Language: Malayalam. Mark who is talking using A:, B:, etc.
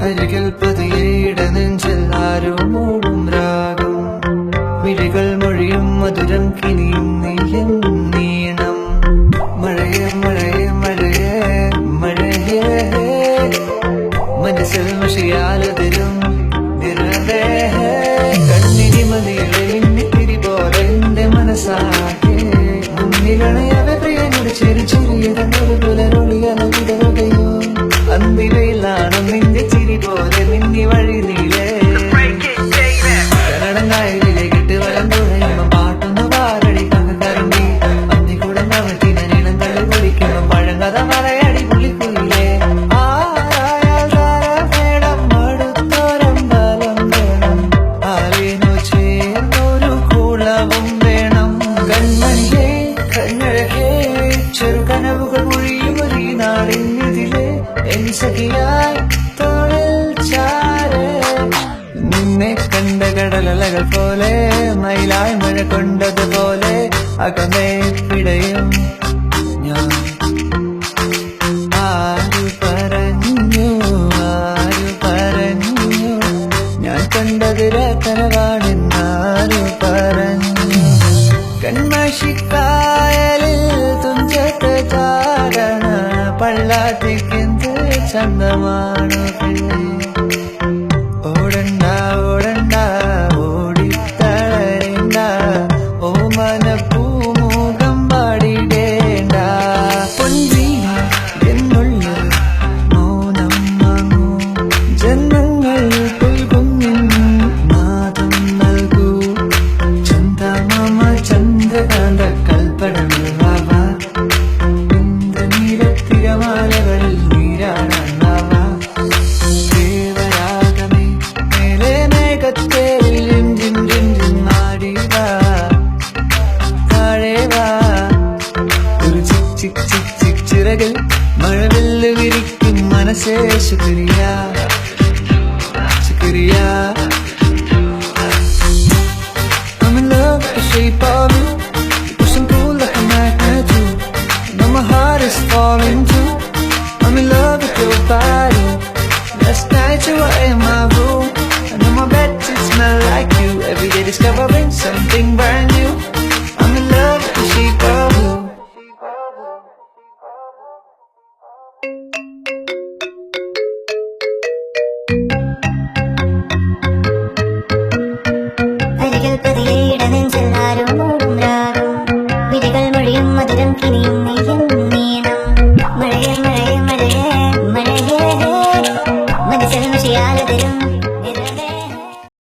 A: അരികിൽ പതിയേട നെഞ്ചിൽ ആരോ മൂടും രാഗം വിളികൾ മൊഴിയും മധുരം കിനിയും നീയും നീണം മഴയേ മഴയേ മഴയേ മഴയേ മനസ്സിൽ മഷിയാലതിരും നിറവേ കണ്ണിനി മതിയിലെ മിന്നിത്തിരി പോലെ എന്റെ മനസ്സാകെ മുന്നിലണയവെ പ്രിയനോട് ചെറു ചെറിയതൊരു പുലരൊളിയലവിടരുകയോ അന്തിവയിലാണ് നിന്റെ ചിരി പോലെ നിന്നി വഴി നീലേ കരടങ്കായലിലെ കിട്ട് വലം തുഴയുമ്പോ പാട്ടൊന്ന് പാരടി കരണ്ടി അന്നി കൂടെ നവറ്റിന നീളം തള്ളി കുടിക്കുമ്പോ പഴങ്കഥ മലയാടി പുള്ളിക്കുയിലേ ആരായാൽ വേണം മടുത്തോരം ബലം വേണം ആരേനോ ചേർന്നൊരു കുളവും വേണം കൺമണിയേ കണ്ണഴകേ ചെറുകനവുകൾ മൊഴിയും ഒരു നാടിനിതിലെ എൻ സഖിയായി തോളിൽ ചാരേ നിന്നെ കണ്ട കടലലകൾ പോലെ മയിലായി മഴ കൊണ്ടതുപോലെ അകമേ പിടയും ഞാൻ ആരു പറഞ്ഞു ഞാൻ കണ്ടതിര കനവാണെന്നാരു പറഞ്ഞു കൺമഷിക്കായലിൽ തുഞ്ചത്ത് ചാടണ പള്ളാത്തിക്കെന്ത് ചന്തമാണു പെണ്ണേ ഓടണ്ട ഓടണ്ട ഓടിത്തളരണ്ട ഓമന പൂമുഖം പാടിടേണ്ട പൊൻവീണ എന്നുള്ളിൽ മൗനം വാങ്ങൂ ജന്മങ്ങൾ പുൽകുന്നിൻ നാദം നൽകൂ ചന്ദമാമ ചന്ദ്രകാന്ത കൽപ്പടങ്ങൾ വാവാ ഇന്ദ്രനീലത്തിരമാലകളിൽ നീരാടാൻ വാവാ ദേവരാഗമേ മേലെ മേഘത്തേരിൽ ജിൻ ജിൻ ജിൻ ആടിവാ താഴെ വാ ഒരു ചിക് ചിക് ചിക് ചിക് ചിറകിൽ മഴവില്ല് വിരിക്കും മനസ്സേ ശുക്രിയ ശുക്രിയ I'm in love with the shape of you. You push and pull like a magnet too. Now my heart is falling too. I'm in love with your body. Last night you were in my room. And on my bed it smelled like you. Every day discovering something brand new. I'm in love with the shape of you.
B: അരികിൽ പതിയേട നെഞ്ചിൽ ആരോ മൂടും രാഗം വിളികൾ മൊഴിയും മധുരം കിനിയും നീയും നീണം മഴയേ മഴയേ മഴയേ മഴയേ മനസ്സിൽ മഷിയാലതിരും